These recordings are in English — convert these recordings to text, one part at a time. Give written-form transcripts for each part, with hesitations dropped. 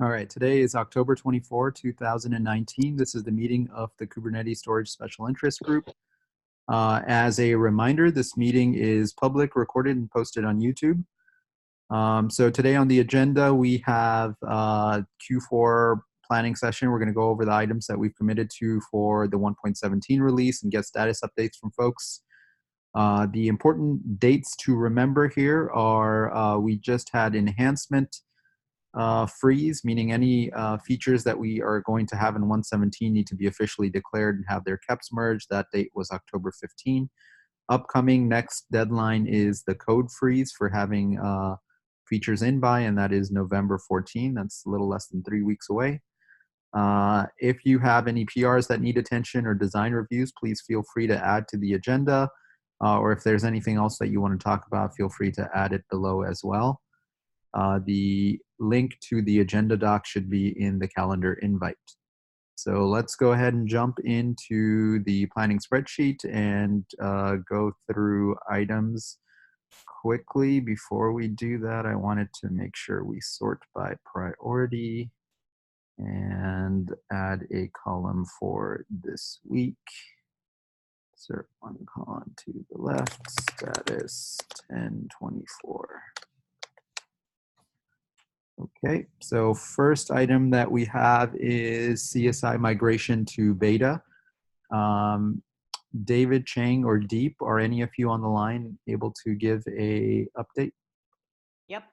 All right, today is October 24, 2019. This is the meeting of the Kubernetes Storage Special Interest Group. As a reminder, this meeting is public, recorded, and posted on YouTube. So today on the agenda, we have Q4 planning session. We're going to go over the items that we've committed to for the 1.17 release and get status updates from folks. The important dates to remember here are we just had enhancement freeze, meaning any features that we are going to have in 117 need to be officially declared and have their KEPs merged. That date was October 15. Upcoming next deadline is the code freeze for having features in by, and that is November 14. That's a little less than 3 weeks away. If you have any PRs that need attention or design reviews, please feel free to add to the agenda. Or if there's anything else that you want to talk about, feel free to add it below as well. The link to the agenda doc should be in the calendar invite. So let's go ahead and jump into the planning spreadsheet and go through items quickly. Before we do that, I wanted to make sure we sort by priority and add a column for this week. Insert one column to the left, status 1024. Okay, so first item that we have is CSI migration to beta. David, Chang, or Deep, are any of you on the line able to give a update? Yep.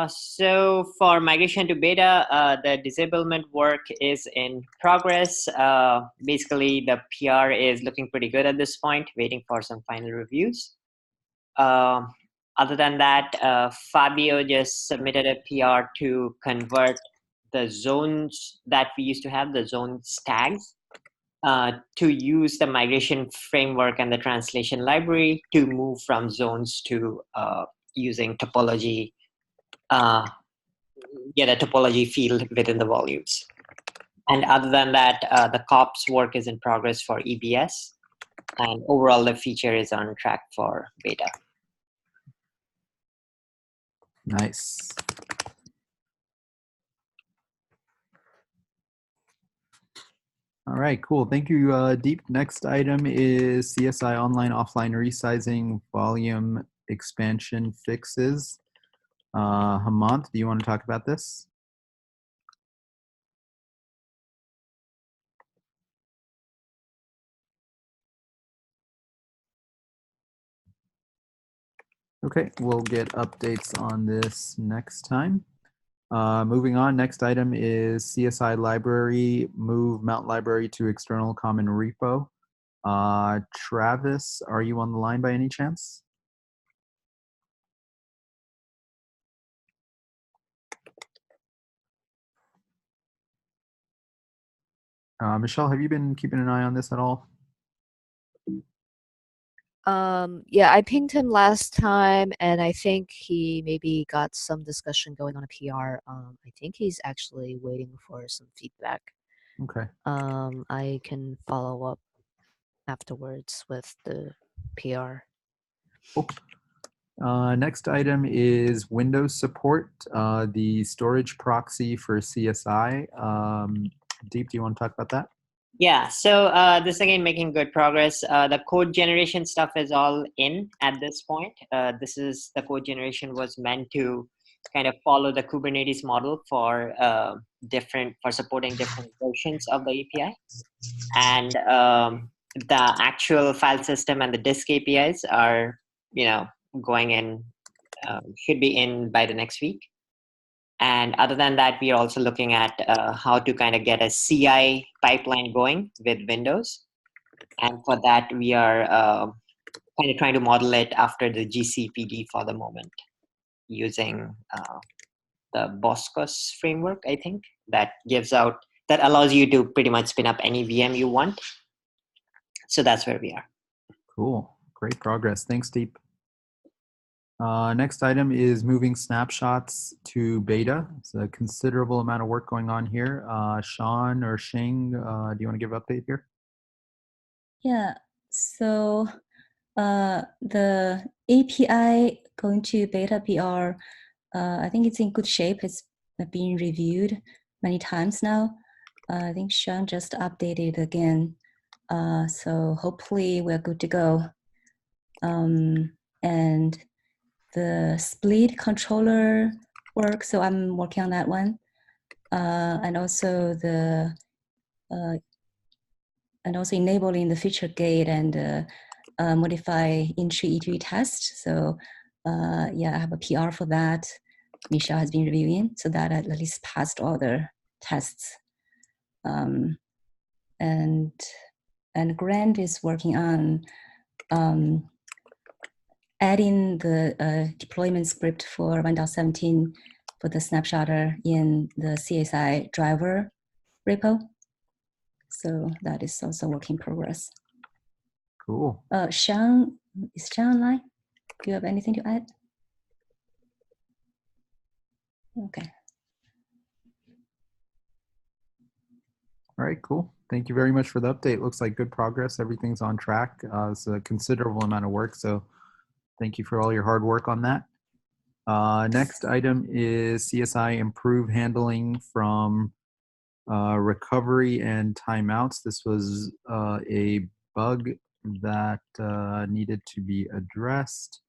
So for migration to beta, the disablement work is in progress. Basically, the PR is looking pretty good at this point, waiting for some final reviews. Other than that, Fabio just submitted a PR to convert the zones that we used to have, the zones tags, to use the migration framework and the translation library to move from zones to using topology, get a topology field within the volumes. And other than that, the COPS work is in progress for EBS, and overall the feature is on track for beta. Nice. All right, cool. Thank you, Deep. Next item is CSI online offline resizing volume expansion fixes. Hemant, do you want to talk about this? Okay, we'll get updates on this next time. Moving on, next item is CSI library, move Mount library to external common repo. Travis, are you on the line by any chance? Michelle, have you been keeping an eye on this at all? Yeah, I pinged him last time, and I think he maybe got some discussion going on a PR. I think he's actually waiting for some feedback. Okay. I can follow up afterwards with the PR. Cool. Next item is Windows support, the storage proxy for CSI. Deep, do you want to talk about that? Yeah, so this again making good progress. The code generation stuff is all in at this point. The code generation was meant to kind of follow the Kubernetes model for supporting different versions of the API, and the actual file system and the disk APIs are going in, should be in by the next week. And other than that, we are also looking at how to kind of get a CI pipeline going with Windows. And for that, we are kind of trying to model it after the GCPD for the moment, using the Boscos framework, I think, that allows you to pretty much spin up any VM you want. So that's where we are. Cool. Great progress. Thanks, Deep. Next item is moving snapshots to beta. It's a considerable amount of work going on here. Sean or Shing, do you want to give an update here? Yeah, so the API going to beta PR, I think it's in good shape. It's been reviewed many times now. I think Sean just updated again. So hopefully we're good to go. And the split controller works, so I'm working on that one. And also enabling the feature gate and modify entry E2E test. So yeah, I have a PR for that. Michelle has been reviewing, so that at least passed all the tests. And Grant is working on adding the deployment script for 1.17 for the snapshotter in the CSI driver repo. So that is also work in progress. Cool. Sean, is Sean online? Do you have anything to add? Okay. All right, cool. Thank you very much for the update. Looks like good progress. Everything's on track. It's a considerable amount of work, so thank you for all your hard work on that. Next item is CSI improve handling from recovery and timeouts. This was a bug that needed to be addressed.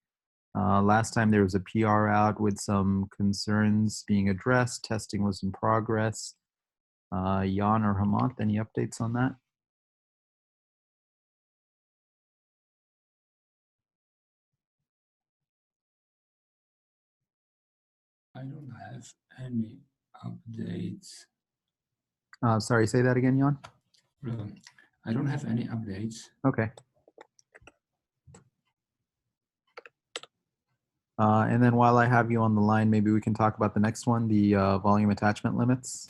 Last time there was a PR out with some concerns being addressed. Testing was in progress. Jan or Hemant, any updates on that? I don't have any updates. Sorry, say that again, Jan? I don't have any updates. Okay. And then while I have you on the line, maybe we can talk about the next one, the volume attachment limits.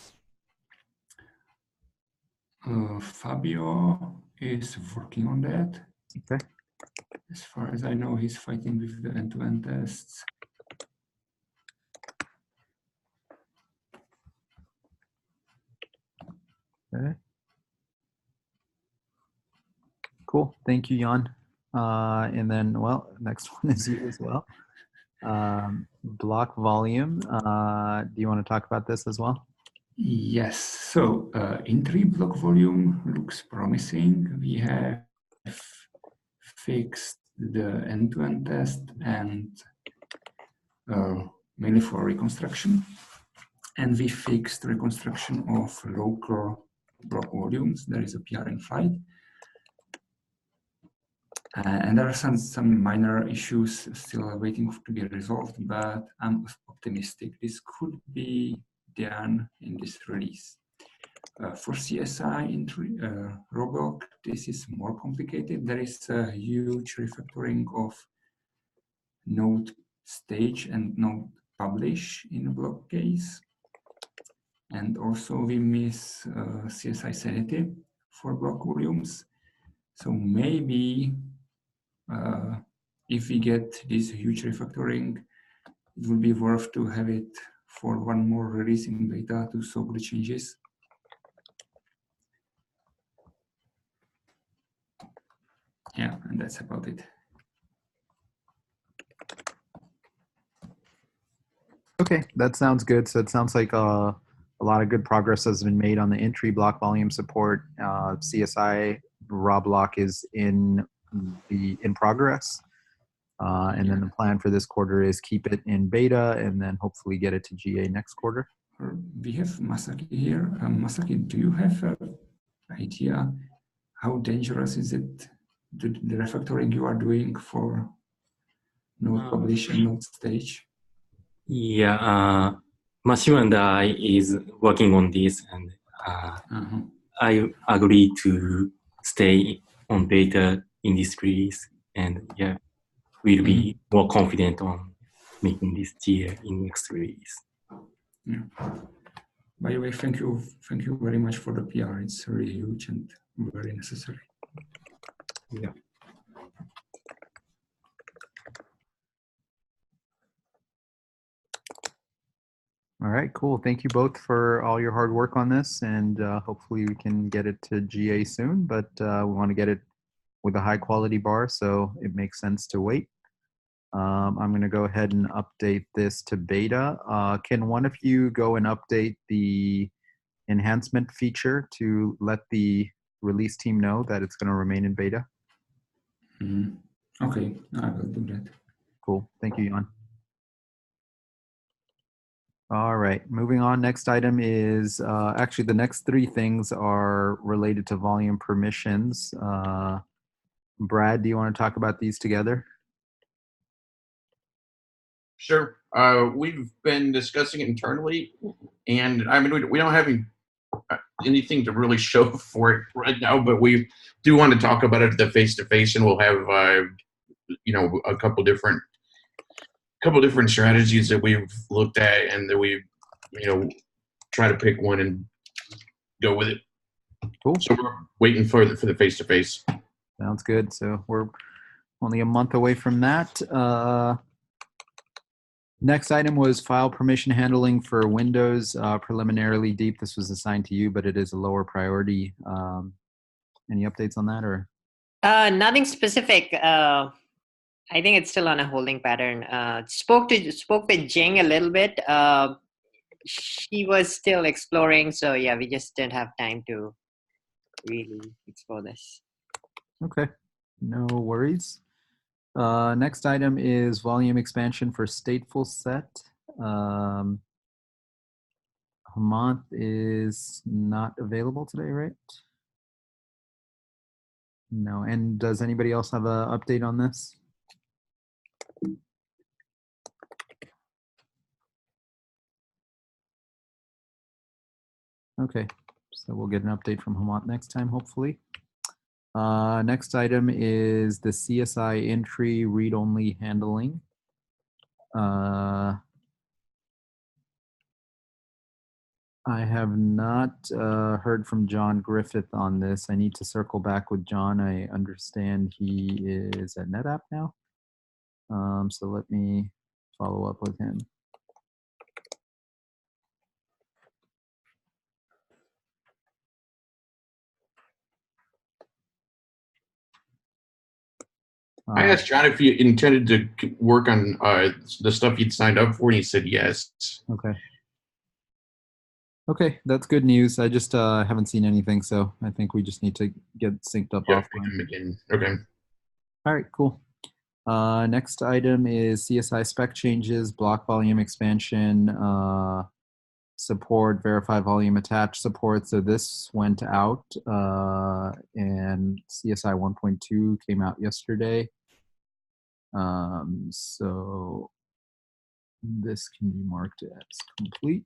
Fabio is working on that. Okay. As far as I know, he's fighting with the end-to-end tests. Okay. Cool. Thank you, Jan. And then, well, next one is you as well. Block volume. Do you want to talk about this as well? Yes. So entry block volume looks promising. We have fixed the end-to-end test and mainly for reconstruction. And we fixed reconstruction of local block volumes. There is a PR in flight. And there are some minor issues still waiting to be resolved, but I'm optimistic this could be done in this release. For CSI entry rollback, this is more complicated. There is a huge refactoring of node stage and node publish in a block case. And also we miss CSI sanity for block volumes. So maybe if we get this huge refactoring, it will be worth to have it for one more release in beta to solve the changes. Yeah, and that's about it. Okay, that sounds good. So it sounds like a lot of good progress has been made on the entry block volume support. CSI raw block is in progress. And then the plan for this quarter is keep it in beta and then hopefully get it to GA next quarter. We have Masaki here. Masaki, do you have an idea how dangerous is it, the refactoring you are doing for node publish and node stage? Yeah, Matthew and I is working on this, and I agree to stay on beta in this release, and yeah, we'll be more confident on making this GA in next release. Yeah. By the way, thank you very much for the PR. It's really huge and very necessary. Yeah. All right, cool. Thank you both for all your hard work on this, and hopefully we can get it to GA soon, but we want to get it with a high quality bar, so it makes sense to wait. I'm going to go ahead and update this to beta. Can one of you go and update the enhancement feature to let the release team know that it's going to remain in beta? Okay, I will do that. Cool. Thank you, Jan. All right, moving on. Next item is actually the next three things are related to volume permissions. Brad, do you want to talk about these together? Sure. We've been discussing it internally, and I mean, we don't have anything to really show for it right now, but we do want to talk about it at the face-to-face, and we'll have, a couple different strategies that we've looked at, and that we, try to pick one and go with it. Cool. So we're waiting for the face-to-face. Sounds good. So we're only a month away from that. Next item was file permission handling for Windows. Preliminarily, Deep, this was assigned to you, but it is a lower priority. Any updates on that, or? Nothing specific. I think it's still on a holding pattern. Spoke with Jing a little bit. She was still exploring, so yeah, we just didn't have time to really explore this. Okay, no worries. Next item is volume expansion for stateful set. Hemant is not available today, right? No. And does anybody else have an update on this? Okay, so we'll get an update from Hemant next time, hopefully. Next item is the CSI entry read-only handling. I have not heard from John Griffith on this. I need to circle back with John. I understand he is at NetApp now. So let me follow up with him. I asked John if he intended to work on the stuff he'd signed up for, and he said yes. Okay. Okay, that's good news. I just haven't seen anything, so I think we just need to get synced up offline. Again. Okay. All right, cool. Next item is CSI spec changes, block volume expansion, support, verify volume attach support. So this went out, and CSI 1.2 came out yesterday. So this can be marked as complete.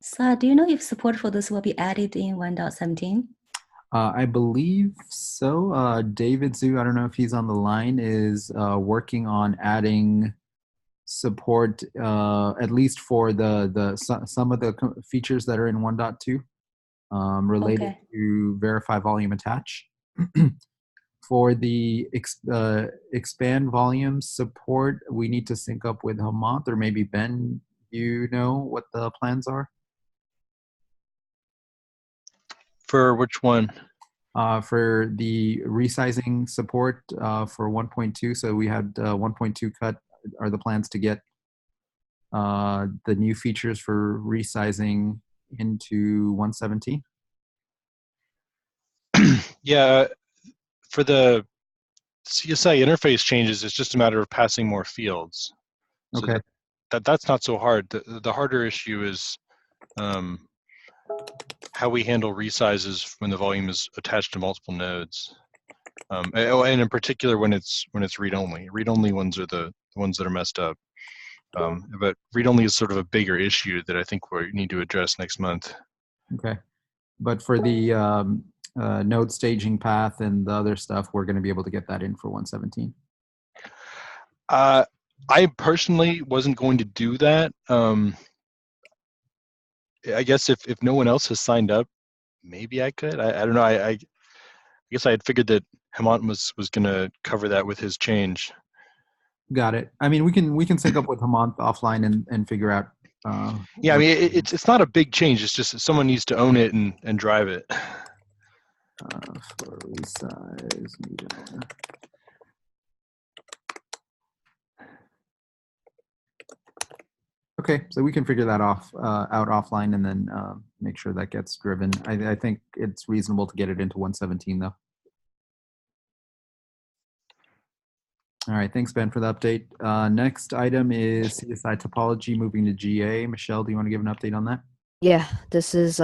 So do you know if support for this will be added in 1.17? I believe so. David Zhu, I don't know if he's on the line, is working on adding support at least for some of the features that are in 1.2 related to verify volume attach. For the expand volume support, we need to sync up with Hemant, or maybe Ben. You know what the plans are? For which one? For the resizing support for 1.2. So we had 1.2 cut. Are the plans to get the new features for resizing into 117? Yeah, for the CSI interface changes, it's just a matter of passing more fields. So okay. That's not so hard. The harder issue is how we handle resizes when the volume is attached to multiple nodes. And in particular when it's read-only. Read-only ones are the ones that are messed up. But read-only is sort of a bigger issue that I think we need to address next month. Okay. But for the node staging path and the other stuff, we're going to be able to get that in for 117. I personally wasn't going to do that. I guess if no one else has signed up, maybe I could. I don't know. I guess I had figured that Hemant was going to cover that with his change. Got it. I mean, we can sync up with Hemant offline and figure out Yeah, I mean, it's not a big change. It's just that someone needs to own it and drive it. For Resize media owner. Okay, so we can figure that out offline and then make sure that gets driven. I think it's reasonable to get it into 117 though. All right, thanks Ben for the update. Next item is CSI topology moving to GA. Michelle, do you want to give an update on that? Yeah, this is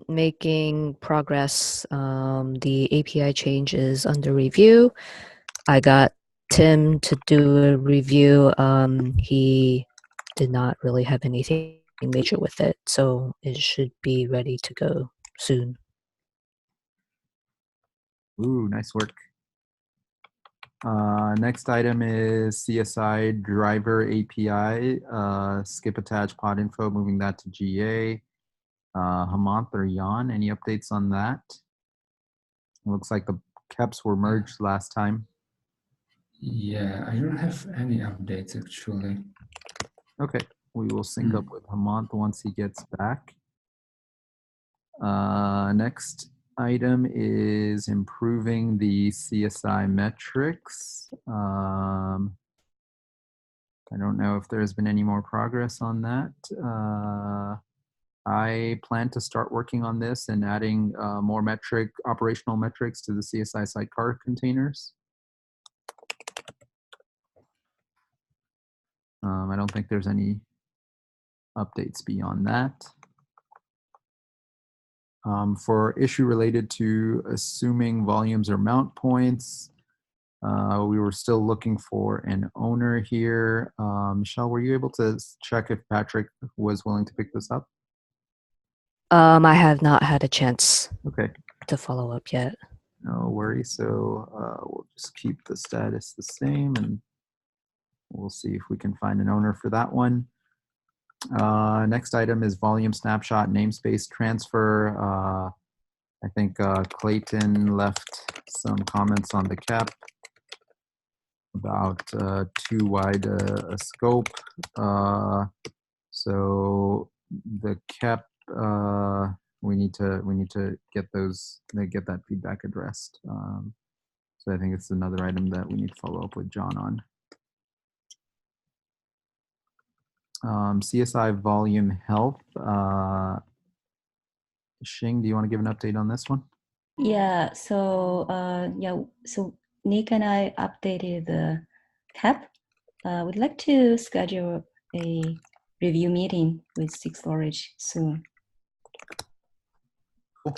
making progress. The API change is under review. I got Tim to do a review. He did not really have anything major with it, so it should be ready to go soon. Ooh, nice work. Next item is CSI driver API, skip attach pod info, moving that to GA. Hemant or Jan, any updates on that? It looks like the KEPs were merged last time. Yeah, I don't have any updates actually. Okay, we will sync up with Hemant once he gets back. Next item is improving the CSI metrics. I don't know if there's been any more progress on that. I plan to start working on this and adding more operational metrics to the CSI sidecar containers. I don't think there's any updates beyond that. For issue related to assuming volumes or mount points, we were still looking for an owner here. Michelle, were you able to check if Patrick was willing to pick this up? I have not had a chance Okay. to follow up yet. No worries. So we'll just keep the status the same and we'll see if we can find an owner for that one. Next item is volume snapshot namespace transfer. I think Clayton left some comments on the KEP about too wide a scope. So the KEP, we need to get that feedback addressed. So I think it's another item that we need to follow up with John on. CSI volume health. Xing, do you want to give an update on this one? Yeah, so so Nick and I updated the CAP. We'd like to schedule a review meeting with SIG Storage soon. Cool.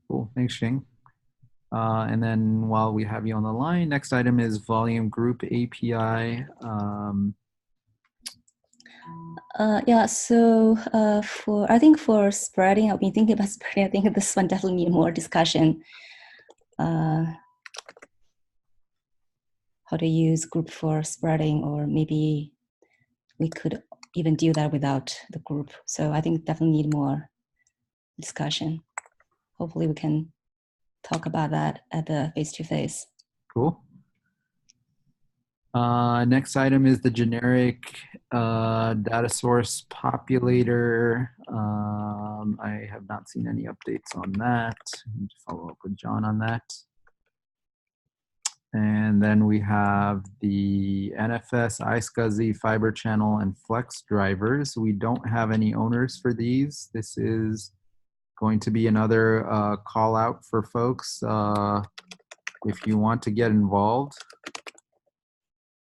Cool, thanks Xing. And then while we have you on the line, next item is volume group API. Yeah, so I think for spreading, I've been thinking about spreading. I think this one definitely need more discussion. How to use group for spreading, or maybe we could even do that without the group. So I think definitely need more discussion. Hopefully we can talk about that at the face-to-face. Cool. Next item is the generic data source populator. I have not seen any updates on that. Need to follow up with John on that. And then we have the NFS, iSCSI, fiber channel, and flex drivers. We don't have any owners for these. This is going to be another call out for folks. If you want to get involved,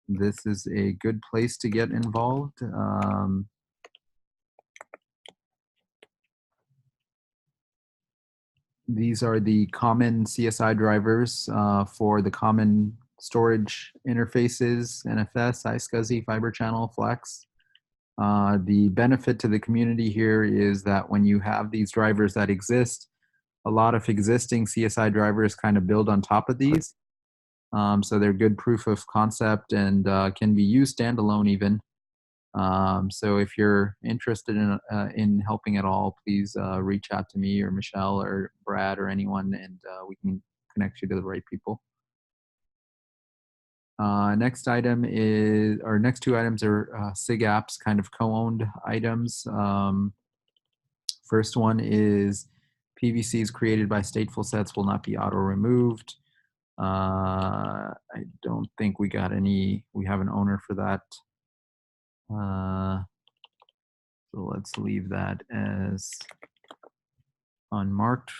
this is a good place to get involved. These are the common CSI drivers for the common storage interfaces, NFS, iSCSI, fiber channel, flex. The benefit to the community here is that when you have these drivers that exist, a lot of existing CSI drivers kind of build on top of these. So they're good proof of concept and can be used standalone even. So if you're interested in helping at all, please reach out to me or Michelle or Brad or anyone, and we can connect you to the right people. Next item is, or next two items are SIG apps, kind of co-owned items. First one is PVCs created by stateful sets will not be auto-removed. I don't think we got any, we have an owner for that. So let's leave that as unmarked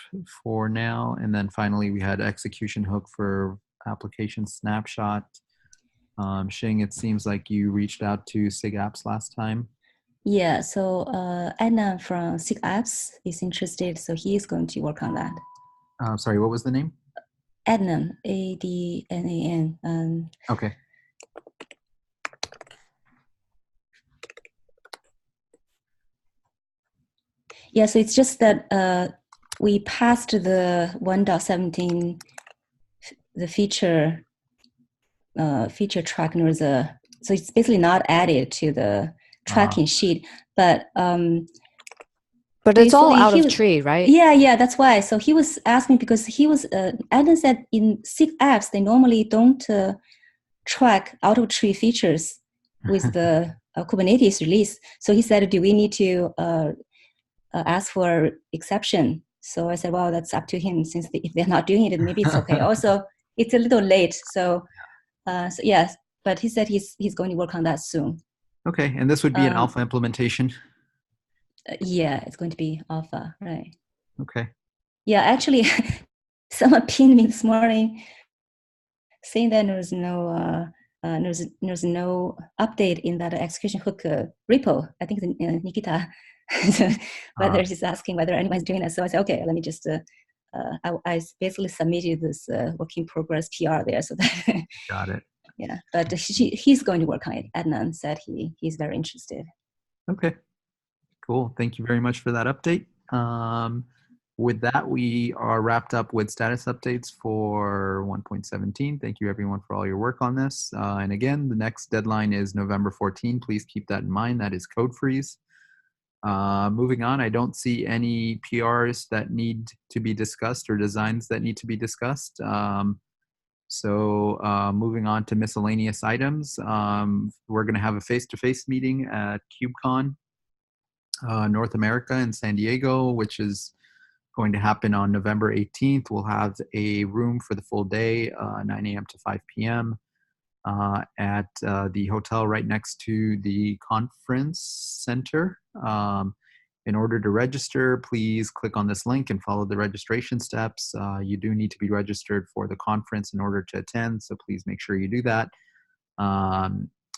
for now. And then finally, we had execution hook for application snapshot. Xing, it seems like you reached out to SIG apps last time. Yeah, so Adnan from SIG Apps is interested, so he is going to work on that. Sorry, what was the name? Adnan, A-D-N-A-N. Okay. Yeah, so it's just that we passed the 1.17, the feature track, and so it's basically not added to the tracking sheet, but it's all out of tree, right? Yeah, that's why. So he was asking because he was, Adam said in SIG apps, they normally don't track out of tree features with the Kubernetes release. So he said, do we need to ask for exception? So I said, well, that's up to him, since if they're not doing it, maybe it's okay. Also, it's a little late. So, so yes, but he said he's going to work on that soon. Okay, and this would be an alpha implementation? Yeah, it's going to be alpha, right? Okay. Yeah, actually, someone pinged me this morning saying that there's no update in that execution hook repo. I think it's Nikita, whether she's asking whether anyone's doing that. So I said, okay, let me just. I basically submitted this work in progress PR there, so that. Got it. Yeah, but he's going to work on it. Adnan said he's very interested. Okay. Cool. Thank you very much for that update. With that, we are wrapped up with status updates for 1.17. Thank you everyone for all your work on this. And again, the next deadline is November 14. Please keep that in mind. That is code freeze. Moving on, I don't see any PRs that need to be discussed or designs that need to be discussed. So moving on to miscellaneous items, we're going to have a face-to-face meeting at KubeCon North America in San Diego, which is going to happen on November 18th. We'll have a room for the full day, 9 a.m. to 5 p.m. At the hotel right next to the conference center. In order to register, please click on this link and follow the registration steps. You do need to be registered for the conference in order to attend, so please make sure you do that.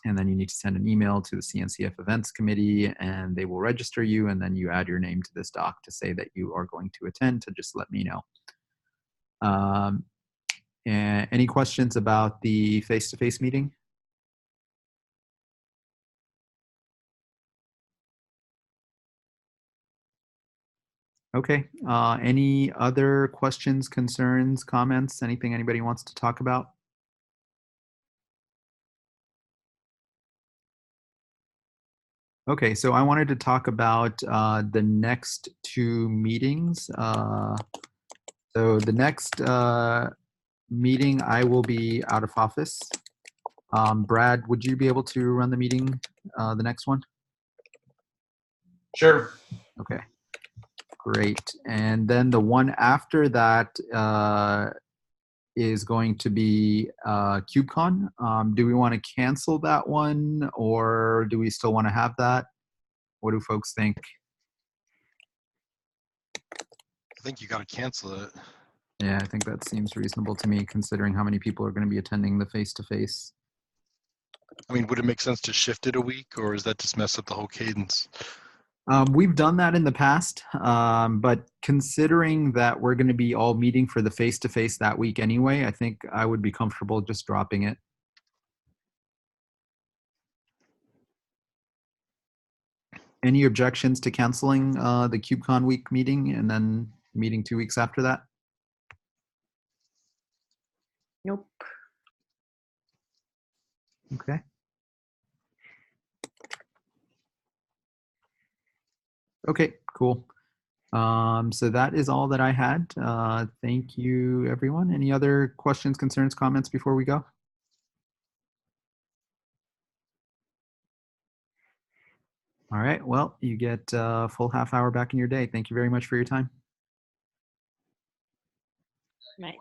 And then you need to send an email to the CNCF Events Committee, and they will register you, and then you add your name to this doc to say that you are going to attend, to just let me know. And any questions about the face-to-face meeting? Okay. Any other questions, concerns, comments, anything anybody wants to talk about? Okay, so I wanted to talk about the next two meetings. So the next meeting, I will be out of office. Brad, would you be able to run the meeting, the next one? Sure. Okay, great. And then the one after that is going to be KubeCon. Do we want to cancel that one, or do we still want to have that? What do folks think? I think you got to cancel it. Yeah, I think that seems reasonable to me, considering how many people are going to be attending the face-to-face. I mean, would it make sense to shift it a week, or is that just mess up the whole cadence? We've done that in the past, but considering that we're going to be all meeting for the face-to-face that week anyway, I think I would be comfortable just dropping it. Any objections to canceling the KubeCon week meeting and then meeting 2 weeks after that? Nope. Okay. Okay, cool. So that is all that I had. Thank you, everyone. Any other questions, concerns, comments before we go? All right, well, you get a full half hour back in your day. Thank you very much for your time. Right.